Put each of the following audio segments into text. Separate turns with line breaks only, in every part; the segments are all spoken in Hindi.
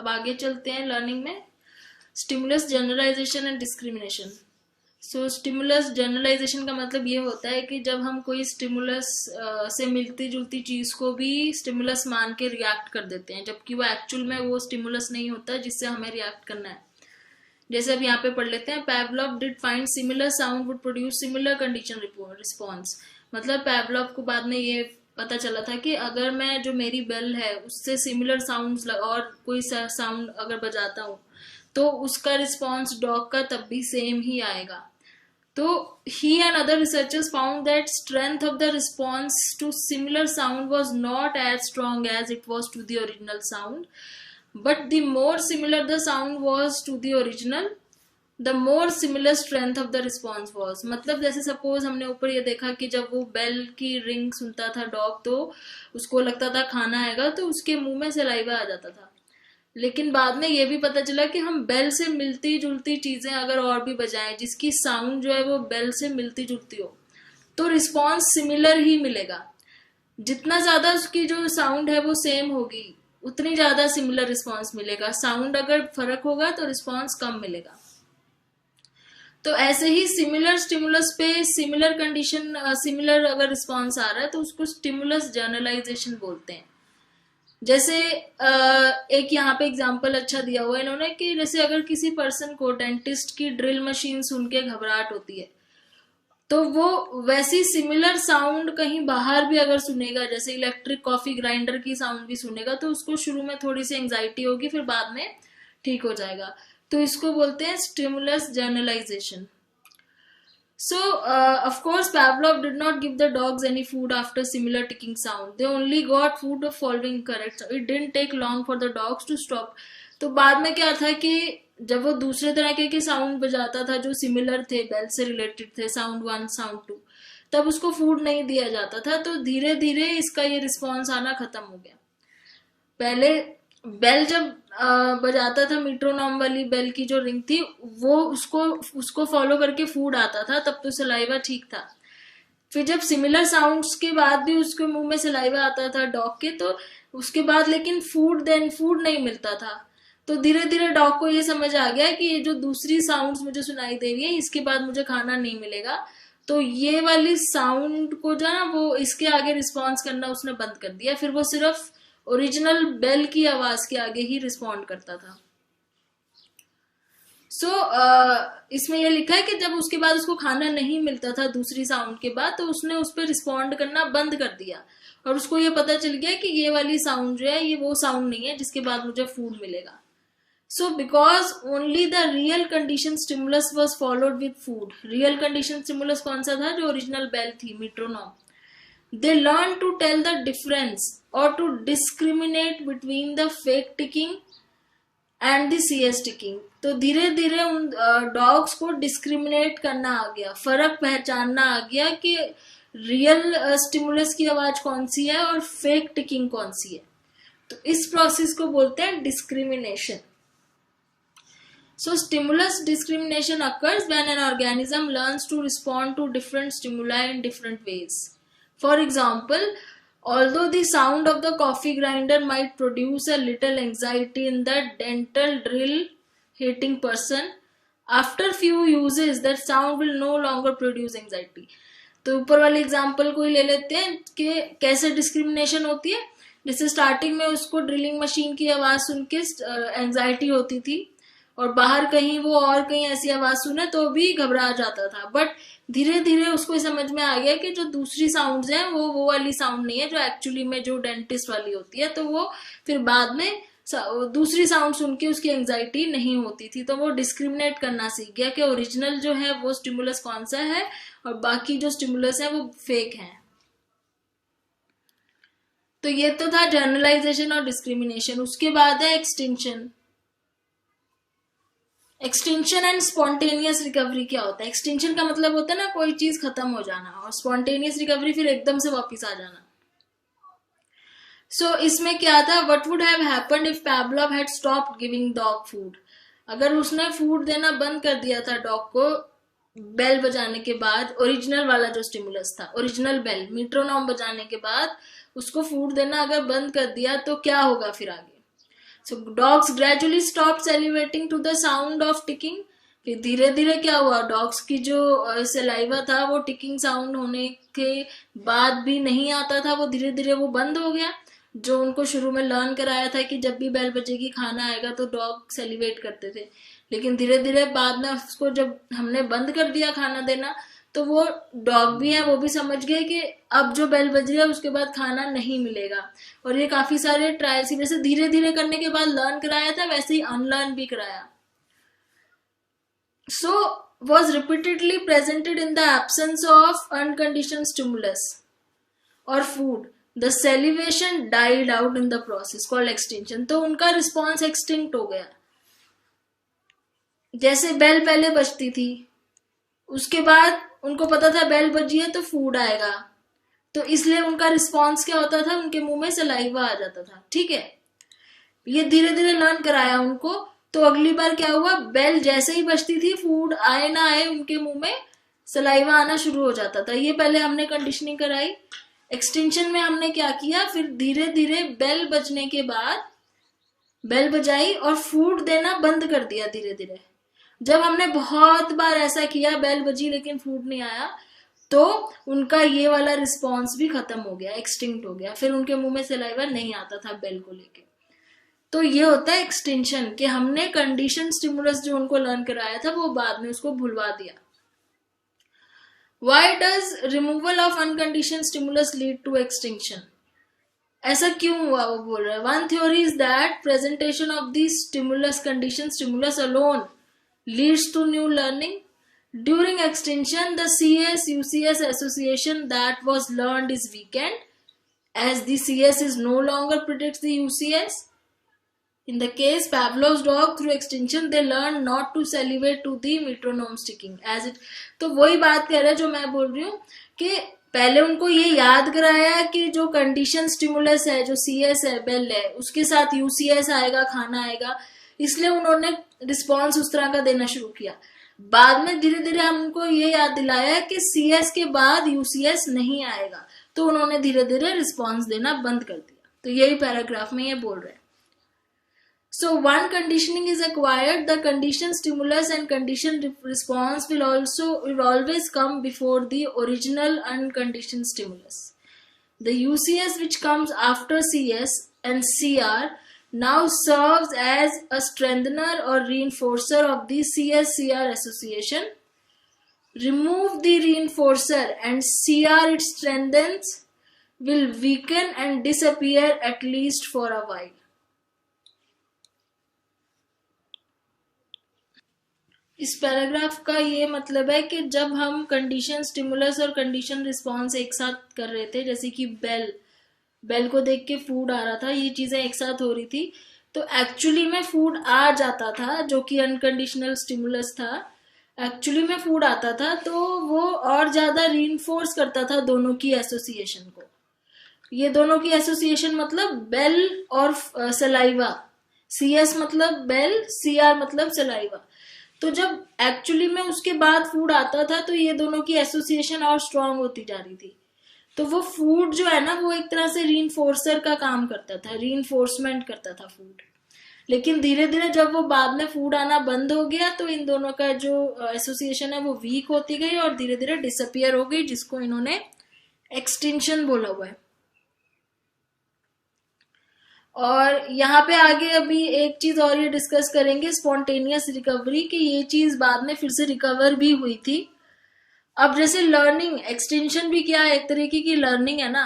अब आगे चलते हैं लर्निंग में। Stimulus generalisation and discrimination. So stimulus generalisation का मतलब ये होता है कि जब हम कोई स्टिमुलस से मिलती जुलती चीज को भी स्टिमुलस मान के रिएक्ट कर देते हैं, जबकि वो एक्चुअल में वो स्टिमुलस नहीं होता जिससे हमें रिएक्ट करना है। जैसे अब यहाँ पे पढ़ लेते हैं, Pavlov did find similar sound would produce similar condition response। मतलब Pavlov को बाद में ये पता चला था कि अगर मैं जो मेरी बेल है उससे सिमिलर साउंड्स और कोई साउंड अगर बजाता हूँ तो उसका रिस्पॉन्स डॉग का तब भी सेम ही आएगा। तो he and other researchers found that strength of the response to similar sound was not as strong as it was to the original sound, but the more similar the sound was to the original, the more similar strength of the response was। मतलब जैसे सपोज हमने ऊपर ये देखा कि जब वो बेल की रिंग सुनता था डॉग तो उसको लगता था खाना आएगा तो उसके मुंह में सलाइवा आ जाता था, लेकिन बाद में ये भी पता चला कि हम बेल से मिलती जुलती चीजें अगर और भी बजाएं जिसकी साउंड जो है वो बेल से मिलती जुलती हो तो रिस्पॉन्स सिमिलर ही मिलेगा। जितना ज्यादा उसकी जो साउंड है वो सेम होगी उतनी ज्यादा सिमिलर रिस्पॉन्स मिलेगा। साउंड अगर फर्क होगा तो रिस्पॉन्स कम मिलेगा। तो ऐसे ही सिमिलर स्टिमुलस पे सिमिलर कंडीशन सिमिलर अगर रिस्पॉन्स आ रहा है तो उसको स्टिमुलस जनरलाइजेशन बोलते हैं। जैसे एक यहाँ पे एग्जांपल अच्छा दिया हुआ है इन्होंने कि जैसे अगर किसी पर्सन को डेंटिस्ट की ड्रिल मशीन सुन के घबराहट होती है तो वो वैसी सिमिलर साउंड कहीं बाहर भी अगर सुनेगा, जैसे इलेक्ट्रिक कॉफी ग्राइंडर की साउंड भी सुनेगा तो उसको शुरू में थोड़ी सी एंजाइटी होगी, फिर बाद में ठीक हो जाएगा। तो इसको बोलते हैं stimulus generalisation. So, of course, Pavlov did not give the dogs any food after similar ticking sound. They only got food of following correct. So it didn't take long for the dogs to stop. तो बाद में क्या था कि जब वो दूसरे तरह के साउंड बजाता था जो सिमिलर थे, बेल से रिलेटेड थे, साउंड 1 साउंड 2, तब उसको फूड नहीं दिया जाता था। तो धीरे धीरे इसका ये रिस्पॉन्स आना खत्म हो गया। पहले बेल जब बजाता था, मीट्रोनॉम वाली बेल की जो रिंग थी वो उसको फॉलो करके फूड आता था, तब तो सलाइवा ठीक था। फिर जब सिमिलर साउंड्स के बाद भी उसके मुंह में सलाइवा आता था डॉग के, तो उसके बाद लेकिन फूड नहीं मिलता था। तो धीरे धीरे डॉग को ये समझ आ गया कि ये जो दूसरी साउंड्स मुझे सुनाई दे रही है इसके बाद मुझे खाना नहीं मिलेगा, तो ये वाली साउंड को जो है ना वो इसके आगे रिस्पॉन्स करना उसने बंद कर दिया। फिर वो सिर्फ ओरिजिनल बेल की आवाज के आगे ही रिस्पॉन्ड करता था। इसमें यह लिखा है कि जब उसके बाद उसको खाना नहीं मिलता था दूसरी साउंड के बाद, तो उसने उस पर रिस्पॉन्ड करना बंद कर दिया और उसको ये पता चल गया कि ये वाली साउंड जो है ये वो साउंड नहीं है जिसके बाद मुझे फूड मिलेगा। So because only the real condition stimulus was followed with food, real condition stimulus कौन सा था? जो ओरिजिनल बेल थी, मीट्रोनॉम। They learned to tell the difference or to discriminate between the fake ticking and the CS ticking। तो धीरे धीरे उन डॉग्स को डिस्क्रिमिनेट करना आ गया, फर्क पहचानना आ गया कि रियल स्टिमुलस की आवाज कौन सी है और फेक टिकिंग कौन सी है। तो इस प्रोसेस को बोलते हैं discrimination. So stimulus discrimination occurs when an organism learns to respond to different stimuli in different ways. For example, although the sound of the coffee grinder might produce a little anxiety in the dental drill hating person, after few uses that sound will no longer produce anxiety। तो ऊपर वाले एग्जाम्पल को ही ले लेते हैं कि कैसे डिस्क्रिमिनेशन होती है। जैसे स्टार्टिंग में उसको ड्रिलिंग मशीन की आवाज सुन के एंजाइटी होती थी और बाहर कहीं वो और कहीं ऐसी आवाज सुने तो भी घबरा जाता था, बट धीरे धीरे उसको समझ में आ गया कि जो दूसरी साउंड्स हैं वो वाली साउंड नहीं है जो एक्चुअली में जो डेंटिस्ट वाली होती है। तो वो फिर बाद में दूसरी साउंड सुन के उसकी एंजाइटी नहीं होती थी। तो वो डिस्क्रिमिनेट करना सीख गया कि ओरिजिनल जो है वो स्टिमुलस कौन सा है और बाकी जो स्टिमुलस है वो फेक है। तो ये तो था जनरलाइजेशन और डिस्क्रिमिनेशन। उसके बाद है extinction. Extinction and spontaneous recovery क्या होता है? एक्सटिंक्शन का मतलब होता है ना कोई चीज खत्म हो जाना, और स्पॉन्टेनियस रिकवरी फिर एकदम से वापस आ जाना। सो इसमें क्या था, what would have happened if Pavlov had stopped giving dog food. अगर उसने फूड देना बंद कर दिया था डॉग को बेल बजाने के बाद, ओरिजिनल वाला जो स्टिमुलस था, ओरिजिनल बेल मीट्रोनॉम बजाने के बाद उसको फूड देना अगर बंद कर दिया तो क्या होगा फिर आगे? So dogs gradually stop salivating to the sound of ticking. फिर धीरे धीरे क्या हुआ, डॉग्स की जो सलाइवा था वो टिकिंग साउंड होने के बाद भी नहीं आता था, वो धीरे धीरे वो बंद हो गया। जो उनको शुरू में लर्न कराया था कि जब भी बेल बजेगी खाना आएगा, तो डॉग सेलिवेट करते थे। लेकिन धीरे धीरे बाद में उसको जब हमने बंद कर दिया खाना देना, तो वो डॉग भी है वो भी समझ गए कि अब जो बेल बज रही है उसके बाद खाना नहीं मिलेगा। और ये काफी सारे ट्रायल्स की वजह से धीरे धीरे करने के बाद लर्न कराया था, वैसे ही अनलर्न भी कराया। So was repeatedly presented in the absence of unconditioned stimulus or food. The salivation died out in the process called extinction. तो उनका रिस्पॉन्स एक्सटिंक्ट हो गया। जैसे बेल पहले बजती थी, उसके बाद उनको पता था बेल बजी है तो फूड आएगा, तो इसलिए उनका रिस्पॉन्स क्या होता था, उनके मुंह में सलाइवा आ जाता था। ठीक है, ये धीरे धीरे लर्न कराया उनको। तो अगली बार क्या हुआ, बेल जैसे ही बजती थी, फूड आए ना आए उनके मुंह में सलाइवा आना शुरू हो जाता था। ये पहले हमने कंडीशनिंग कराई। एक्सटेंशन में हमने क्या किया, फिर धीरे धीरे बेल बजने के बाद बेल बजाई और फूड देना बंद कर दिया धीरे धीरे। जब हमने बहुत बार ऐसा किया, बेल बजी लेकिन फूड नहीं आया, तो उनका ये वाला रिस्पॉन्स भी खत्म हो गया, एक्सटिंक्ट हो गया। फिर उनके मुंह में सलाइवा नहीं आता था बेल को लेके। तो ये होता है एक्सटेंशन, कि हमने कंडीशन स्टिमुलस जो उनको लर्न कराया था वो बाद में उसको भुलवा दिया। Why does removal of unconditioned stimulus lead to extinction? ऐसा क्यों हुआ, वो बोल रहा है। One theory is that presentation of the stimulus condition stimulus alone leads to new learning. During extinction, the CS-UCS association that was learned is weakened, as the CS is no longer predicts the UCS. In the case Pavlov's dog, through extinction they learned not to salivate to the metronome ticking as it। तो वही बात कह रहा है जो मैं बोल रही हूँ, कि पहले उनको ये याद कराया कि जो कंडीशन स्टिमुलस है, जो CS है, बेल है, उसके साथ UCS आएगा, खाना आएगा, इसलिए उन्होंने रिस्पॉन्स उस तरह का देना शुरू किया। बाद में धीरे धीरे हमको ये याद दिलाया कि CS के बाद UCS नहीं आएगा, तो उन्होंने धीरे धीरे रिस्पॉन्स देना बंद कर दिया। तो यही पैराग्राफ में ये बोल रहे हैं। So one conditioning is acquired, the condition stimulus and condition response will always come before the original unconditioned stimulus. The UCS which comes after CS and CR now serves as a strengthener or reinforcer of the CS-CR association. Remove the reinforcer and CR it strengthens will weaken and disappear at least for a while. इस पैराग्राफ का ये मतलब है कि जब हम कंडीशन स्टिमुलस और कंडीशन रिस्पॉन्स एक साथ कर रहे थे, जैसे कि बेल को देख के फूड आ रहा था, ये चीजें एक साथ हो रही थी, तो एक्चुअली में फूड आ जाता था, जो कि अनकंडीशनल स्टिमुलस था। एक्चुअली में फूड आता था, तो वो और ज्यादा रीइंफोर्स करता था दोनों की एसोसिएशन को। ये दोनों की एसोसिएशन मतलब बेल और सलाइवा। CS मतलब बेल, CR मतलब सलाइवा। तो जब एक्चुअली में उसके बाद फूड आता था, तो ये दोनों की एसोसिएशन और स्ट्रांग होती जा रही थी। तो वो फूड जो है ना, वो एक तरह से रीइंफोर्सर का काम करता था, रीइंफोर्समेंट करता था फूड। लेकिन धीरे धीरे जब वो बाद में फूड आना बंद हो गया, तो इन दोनों का जो एसोसिएशन है वो वीक होती गई और धीरे धीरे डिसअपियर हो गई, जिसको इन्होंने एक्सटिंक्शन बोला हुआ है। और यहाँ पे आगे अभी एक चीज और ये डिस्कस करेंगे, स्पॉन्टेनियस रिकवरी, कि ये चीज बाद में फिर से रिकवर भी हुई थी। अब जैसे लर्निंग, एक्सटेंशन भी क्या है, एक तरीके की लर्निंग है ना,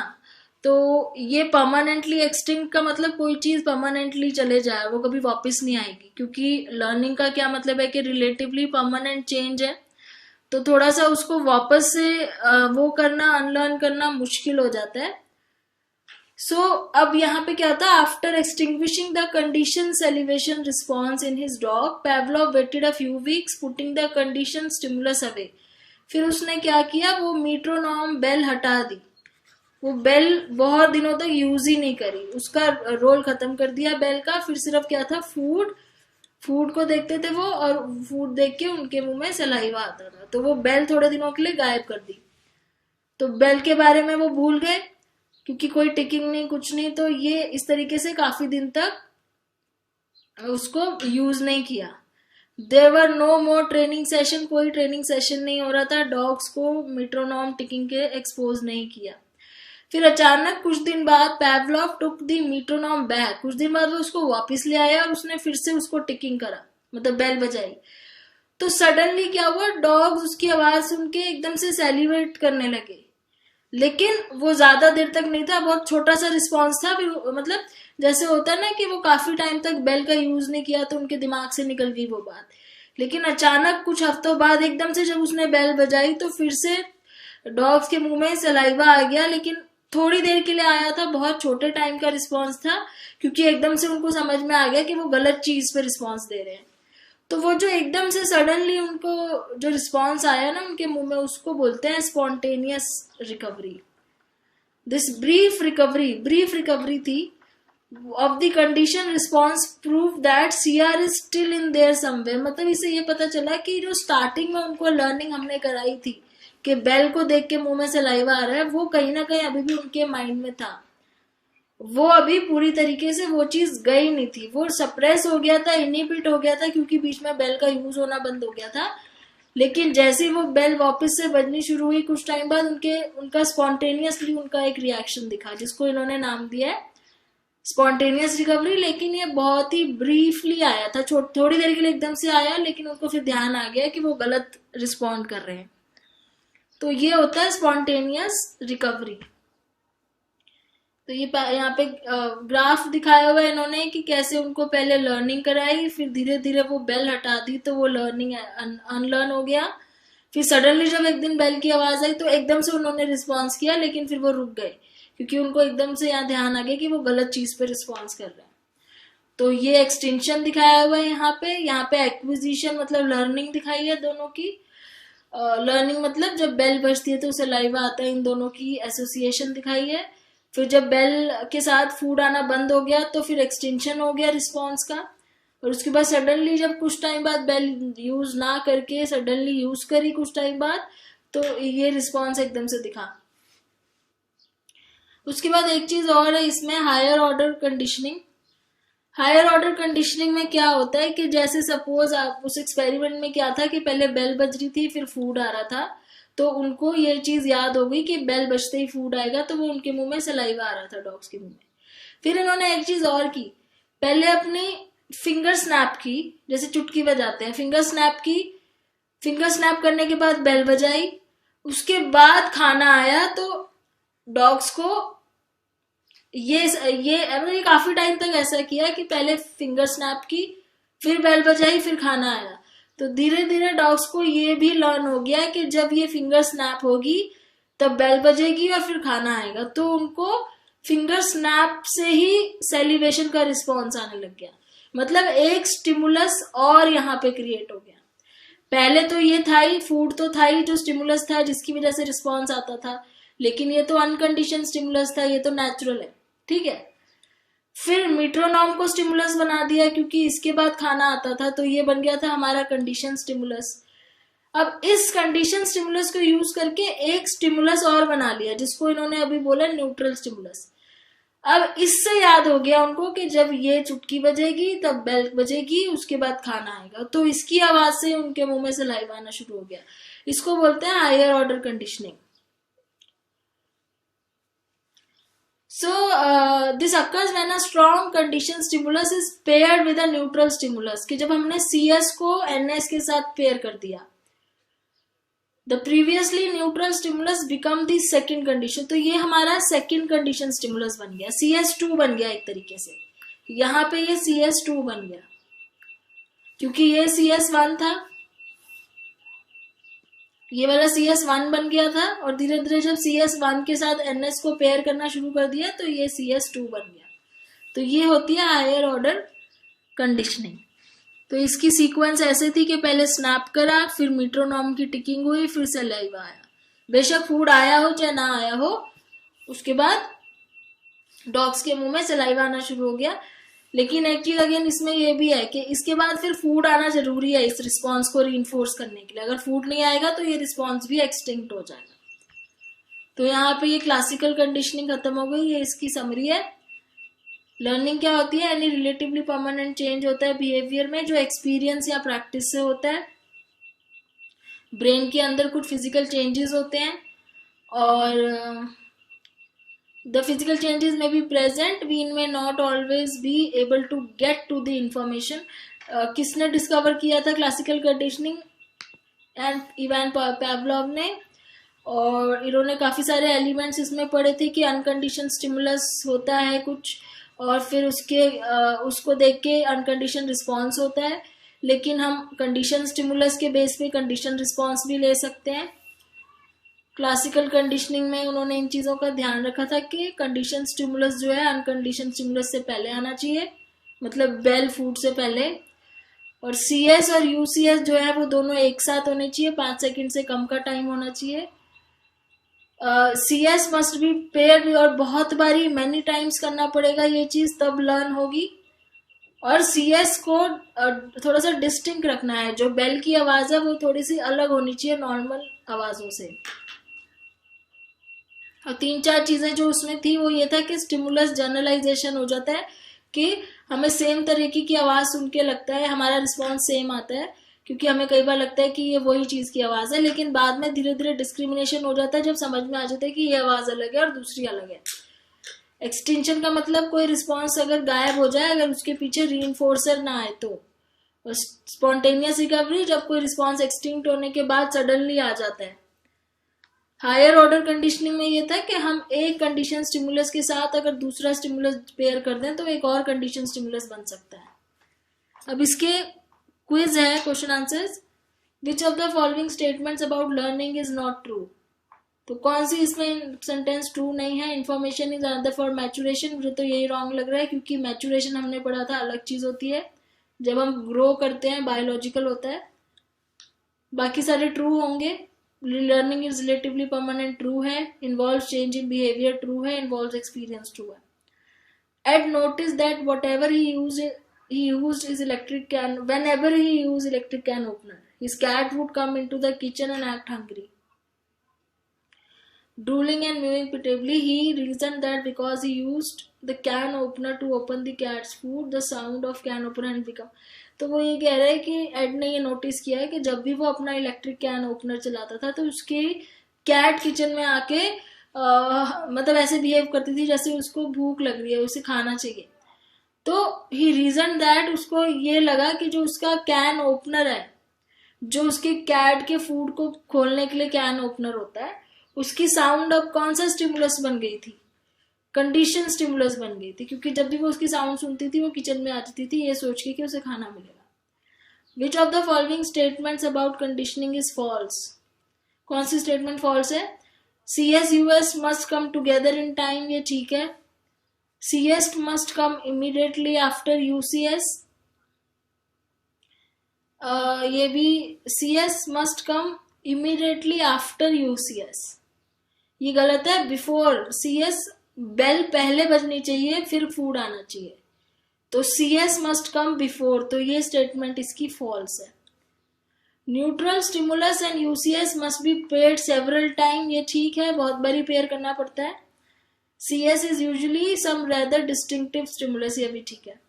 तो ये परमानेंटली एक्सटिंक्ट का मतलब कोई चीज परमानेंटली चले जाए, वो कभी वापस नहीं आएगी, क्योंकि लर्निंग का क्या मतलब है कि रिलेटिवली परमानेंट चेंज है, तो थोड़ा सा उसको वापस से वो करना, अनलर्न करना मुश्किल हो जाता है। अब यहाँ पे क्या था, after extinguishing the condition salivation response in his dog, Pavlov waited a few weeks putting the condition stimulus away। फिर उसने क्या किया, वो मीट्रोनॉम बेल हटा दी। वो बेल बहुत दिनों तक यूज ही नहीं करी, उसका रोल खत्म कर दिया बेल का। फिर सिर्फ क्या था, फूड को देखते थे वो, और फूड देख के उनके मुंह में सलाइवा आता था, तो वो बेल थोड़े दिनों के लिए गायब कर दी। तो बेल के बारे में वो भूल गए, क्योंकि कोई टिकिंग नहीं, कुछ नहीं। तो ये इस तरीके से काफी दिन तक उसको यूज नहीं किया। There were no more training session, कोई ट्रेनिंग सेशन नहीं हो रहा था, डॉग्स को मेट्रोनॉम टिकिंग के एक्सपोज नहीं किया। फिर अचानक कुछ दिन बाद पैवलॉव टुक द मेट्रोनॉम बैक, कुछ दिन बाद वो उसको वापस ले आया और उसने फिर से उसको टिकिंग करा, मतलब बेल बजाई। तो सडनली क्या हुआ, डॉग्स उसकी आवाज सुन के एकदम से सेलिब्रेट करने लगे, लेकिन वो ज्यादा देर तक नहीं था, बहुत छोटा सा रिस्पॉन्स था। फिर मतलब जैसे होता है ना कि वो काफी टाइम तक बेल का यूज नहीं किया तो उनके दिमाग से निकल गई वो बात, लेकिन अचानक कुछ हफ्तों बाद एकदम से जब उसने बेल बजाई तो फिर से डॉग्स के मुंह में सलाइवा आ गया, लेकिन थोड़ी देर के लिए आया था, बहुत छोटे टाइम का रिस्पॉन्स था, क्योंकि एकदम से उनको समझ में आ गया कि वो गलत चीज पे रिस्पॉन्स दे रहे हैं। तो वो जो एकदम से सडनली उनको जो रिस्पॉन्स आया ना उनके मुंह में, उसको बोलते हैं spontaneous recovery. This brief recovery थी of the condition response prove that CR is still in there somewhere. मतलब इससे ये पता चला कि जो स्टार्टिंग में उनको लर्निंग हमने कराई थी कि बेल को देख के मुंह में सलाइवा आ रहा है, वो कहीं ना कहीं अभी भी उनके माइंड में था, वो अभी पूरी तरीके से वो चीज गई नहीं थी, वो सप्रेस हो गया था, इनहिबिट हो गया था, क्योंकि बीच में बेल का यूज होना बंद हो गया था। लेकिन जैसे ही वो बेल वापस से बजनी शुरू हुई कुछ टाइम बाद, उनका स्पॉन्टेनियसली उनका एक रिएक्शन दिखा, जिसको इन्होंने नाम दिया है स्पॉन्टेनियस रिकवरी। लेकिन ये बहुत ही ब्रीफली आया था, थोड़ी देर के लिए एकदम से आया, लेकिन उनको फिर ध्यान आ गया कि वो गलत रिस्पॉन्ड कर रहे हैं। तो ये होता है स्पॉन्टेनियस रिकवरी। तो ये यहाँ पे ग्राफ दिखाया हुआ है इन्होंने कि कैसे उनको पहले लर्निंग कराई, फिर धीरे धीरे वो बेल हटा दी तो वो लर्निंग अनलर्न हो गया। फिर सडनली जब एक दिन बेल की आवाज आई तो एकदम से उन्होंने रिस्पॉन्स किया, लेकिन फिर वो रुक गए, क्योंकि उनको एकदम से यहाँ ध्यान आ गया कि वो गलत चीज पे रिस्पॉन्स कर रहे हैं। तो ये एक्सटेंशन दिखाया हुआ है यहाँ पे एक्विजिशन मतलब लर्निंग दिखाई है दोनों की। लर्निंग मतलब जब बेल बजती है तो सलाइवा आता है, इन दोनों की एसोसिएशन दिखाई है। फिर जब बेल के साथ फूड आना बंद हो गया तो फिर एक्सटेंशन हो गया रिस्पॉन्स का, और उसके बाद सडनली जब कुछ टाइम बाद बेल यूज ना करके सडनली यूज करी कुछ टाइम बाद, तो ये रिस्पॉन्स एकदम से दिखा। उसके बाद एक चीज और है इसमें, higher order conditioning. Higher order conditioning में क्या होता है कि जैसे सपोज आप उस एक्सपेरिमेंट में क्या था कि पहले बेल बज रही थी फिर फूड आ रहा था, तो उनको ये चीज याद हो गई कि बेल बजते ही फूड आएगा, तो वो उनके मुंह में सलाइवा आ रहा था डॉग्स के मुंह में। फिर इन्होंने एक चीज और की, पहले अपनी फिंगर स्नैप की, जैसे चुटकी बजाते हैं, फिंगर स्नैप करने के बाद बेल बजाई, उसके बाद खाना आया, तो डॉग्स को ये काफी टाइम तक ऐसा किया कि पहले फिंगर स्नैप की, फिर बेल बजाई, फिर खाना आया। तो धीरे धीरे डॉग्स को ये भी लर्न हो गया कि जब ये फिंगर स्नैप होगी तब बेल बजेगी और फिर खाना आएगा, तो उनको फिंगर स्नैप से ही सेलिब्रेशन का रिस्पॉन्स आने लग गया। मतलब एक स्टिमुलस और यहाँ पे क्रिएट हो गया। पहले तो ये था ही, फूड तो था ही जो स्टिमुलस था जिसकी वजह से रिस्पॉन्स आता था, लेकिन ये तो अनकंडीशन स्टिमुलस था, ये तो नेचुरल है, ठीक है। फिर मेट्रोनॉम को स्टिमुलस बना दिया क्योंकि इसके बाद खाना आता था, तो ये बन गया था हमारा कंडीशन स्टिमुलस। अब इस कंडीशन स्टिमुलस को यूज करके एक स्टिमुलस और बना लिया जिसको इन्होंने अभी बोला न्यूट्रल स्टिमुलस। अब इससे याद हो गया उनको कि जब ये चुटकी बजेगी तब बेल बजेगी, उसके बाद खाना आएगा, तो इसकी आवाज से उनके मुंह में सलाइवा आना शुरू हो गया। इसको बोलते हैं higher order conditioning. So this occurs when a strong conditioned stimulus is paired with a neutral stimulus, कि जब हमने CS को NS के साथ पेयर कर दिया, the previously neutral stimulus become the second condition, तो ये हमारा second condition stimulus बन गया, CS2 बन गया एक तरीके से। यहाँ पे ये CS2 बन गया क्योंकि ये CS1 था, ये वाला CS1 बन गया था, और धीरे धीरे जब CS1 के साथ NS को पेयर करना शुरू कर दिया तो ये CS2 बन गया। तो ये होती है हायर ऑर्डर कंडीशनिंग। तो इसकी सीक्वेंस ऐसे थी कि पहले स्नैप करा, फिर मेट्रोनॉम की टिकिंग हुई, फिर सलाइवा आया, बेशक फूड आया हो चाहे ना आया हो, उसके बाद डॉग्स के मुंह में सलाइवा आना शुरू हो गया। लेकिन एक चीज अगेन इसमें ये भी है कि इसके बाद फिर फूड आना जरूरी है इस रिस्पॉन्स को रीइंफोर्स करने के लिए। अगर फूड नहीं आएगा तो ये रिस्पॉन्स भी एक्सटिंक्ट हो जाएगा। तो यहाँ पे ये क्लासिकल कंडीशनिंग खत्म हो गई, ये इसकी समरी है। लर्निंग क्या होती है? एनी रिलेटिवली परमानेंट चेंज होता है बिहेवियर में जो एक्सपीरियंस या प्रैक्टिस से होता है। ब्रेन के अंदर कुछ फिजिकल चेंजेस होते हैं और the physical changes may be present, we may not always be able to get to the information. किसने डिस्कवर किया था क्लासिकल कंडीशनिंग? एंड इवान पैवलोव ने। और इन्होंने काफ़ी सारे एलिमेंट्स इसमें पढ़े थे कि अनकंडीशन स्टिमुलस होता है कुछ, और फिर उसको देख के अनकंडीशन रिस्पॉन्स होता है, लेकिन हम कंडीशन स्टिमुलस के बेस पे कंडीशन रिस्पॉन्स भी ले सकते हैं। क्लासिकल कंडीशनिंग में उन्होंने इन चीज़ों का ध्यान रखा था कि कंडीशन स्टिमुलस जो है अनकंडीशन स्टिमुलस से पहले आना चाहिए, मतलब बेल फूड से पहले। और CS और UCS जो है वो दोनों एक साथ होने चाहिए, 5 सेकंड से कम का टाइम होना चाहिए। CS मस्ट बी पेयर्ड, और बहुत बारी मैनी टाइम्स करना पड़ेगा ये चीज़, तब लर्न होगी। और CS को थोड़ा सा डिस्टिंक्ट रखना है, जो बेल की आवाज़ है वो थोड़ी सी अलग होनी चाहिए नॉर्मल आवाज़ों से। और 3-4 चीज़ें जो उसमें थी वो ये था कि स्टिमुलस जनरलाइजेशन हो जाता है कि हमें सेम तरीके की आवाज़ सुन के लगता है हमारा रिस्पॉन्स सेम आता है, क्योंकि हमें कई बार लगता है कि ये वही चीज़ की आवाज़ है, लेकिन बाद में धीरे धीरे डिस्क्रिमिनेशन हो जाता है जब समझ में आ जाता है कि ये आवाज़ अलग है और दूसरी अलग है। एक्सटिंक्शन का मतलब कोई रिस्पॉन्स अगर गायब हो जाए, अगर उसके पीछे रीइंफोर्सर ना आए तो। और स्पॉन्टेनियस रिकवरी जब कोई रिस्पॉन्स एक्सटिंक्ट होने के बाद सडनली आ जाता है। हायर ऑर्डर कंडीशनिंग में ये था कि हम एक कंडीशन स्टिमुलस के साथ अगर दूसरा स्टिमुलस पेयर कर दें तो एक और कंडीशन स्टिमुलस बन सकता है। अब इसके क्विज है, question answers. Which of the following statements about learning is not true? तो कौन सी इसमें सेंटेंस ट्रू नहीं है? Information is another for maturation, मुझे तो यही रॉन्ग लग रहा है, क्योंकि मैचुरेशन हमने पढ़ा था अलग चीज होती है, जब हम ग्रो करते हैं बायोलॉजिकल होता है। बाकी सारे ट्रू होंगे। Learning is relatively permanent true है, involve change in behaviour true है, इन्वॉल्व एक्सपीरियंस ट्रू है। And notice that whatever he used his electric can, whenever he used electric can opener, his cat would come into the kitchen and act hungry. Drooling and mewing pitiably, he reasoned that because he used the can opener to open the cat's food, the sound of can opener had become. तो वो ये कह रहे हैं कि एड ने ये नोटिस किया है कि जब भी वो अपना इलेक्ट्रिक कैन ओपनर चलाता था तो उसकी कैट किचन में आके मतलब ऐसे बिहेव करती थी जैसे उसको भूख लग रही है, उसे खाना चाहिए। तो ही रीजन दैट, उसको ये लगा कि जो उसका कैन ओपनर है, जो उसके कैट के फूड को खोलने के लिए कैन ओपनर होता है, उसकी साउंड अब कौन सा स्टिमुलस बन गई थी? कंडीशन स्टिमुलस बन गई थी, क्योंकि जब भी वो उसकी साउंड सुनती थी वो किचन में आ जाती थी ये सोच के कि उसे खाना मिलेगा। Which of the following statements about conditioning is false? कौन सी स्टेटमेंट फॉल्स है? CS US must come together in time, ये ठीक है। CS must come immediately after UCS, ये भी CS must come immediately after UCS, ये गलत है। बिफोर CS, बेल पहले बजनी चाहिए फिर फूड आना चाहिए, तो CS मस्ट कम बिफोर, तो ये स्टेटमेंट इसकी फॉल्स है। Neutral stimulus and UCS must be paired several time, ये ठीक है, बहुत बारी पेयर करना पड़ता है। CS is usually some rather distinctive stimulus, ये भी ठीक है।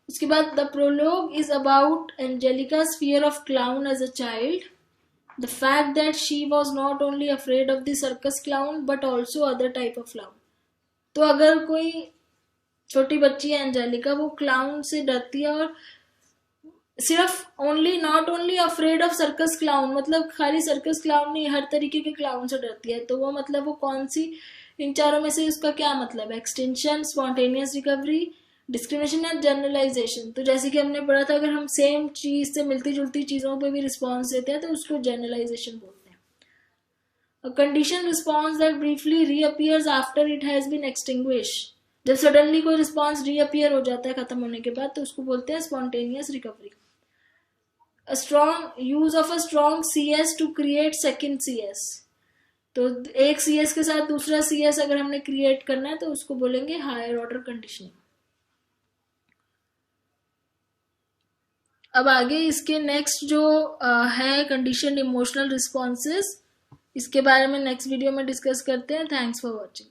उसके बाद the prologue is about Angelica's fear of clown as a child, the fact that she was not only afraid of the circus clown but also other type of clown। तो अगर कोई छोटी बच्ची है एंजेलिका, वो क्लाउन से डरती है और सिर्फ not only afraid of circus clown, मतलब खाली सर्कस क्लाउन नहीं, हर तरीके के क्लाउन से डरती है। तो वो मतलब वो कौन सी इन चारों में से उसका क्या मतलब है? एक्सटेंशन, स्पॉन्टेनियस रिकवरी, डिस्क्रिमिनेशन या जनरलाइजेशन। तो जैसे कि हमने पढ़ा था, अगर हम सेम चीज से मिलती जुलती चीजों पे भी रिस्पॉन्स देते हैं तो उसको जनरलाइजेशन बोलते हैं। A condition response that briefly reappears after it has been extinguish, जब सडनली कोई रिस्पॉन्स रीअपियर हो जाता है खत्म होने के बाद, तो उसको बोलते हैं spontaneous recovery. A strong use of a strong CS to create second CS, तो एक CS के साथ दूसरा CS अगर हमने क्रिएट करना है तो उसको बोलेंगे हायर ऑर्डर कंडीशनिंग। अब आगे इसके नेक्स्ट जो है कंडीशन इमोशनल रिस्पॉन्सेस, इसके बारे में नेक्स्ट वीडियो में डिस्कस करते हैं। Thanks for watching.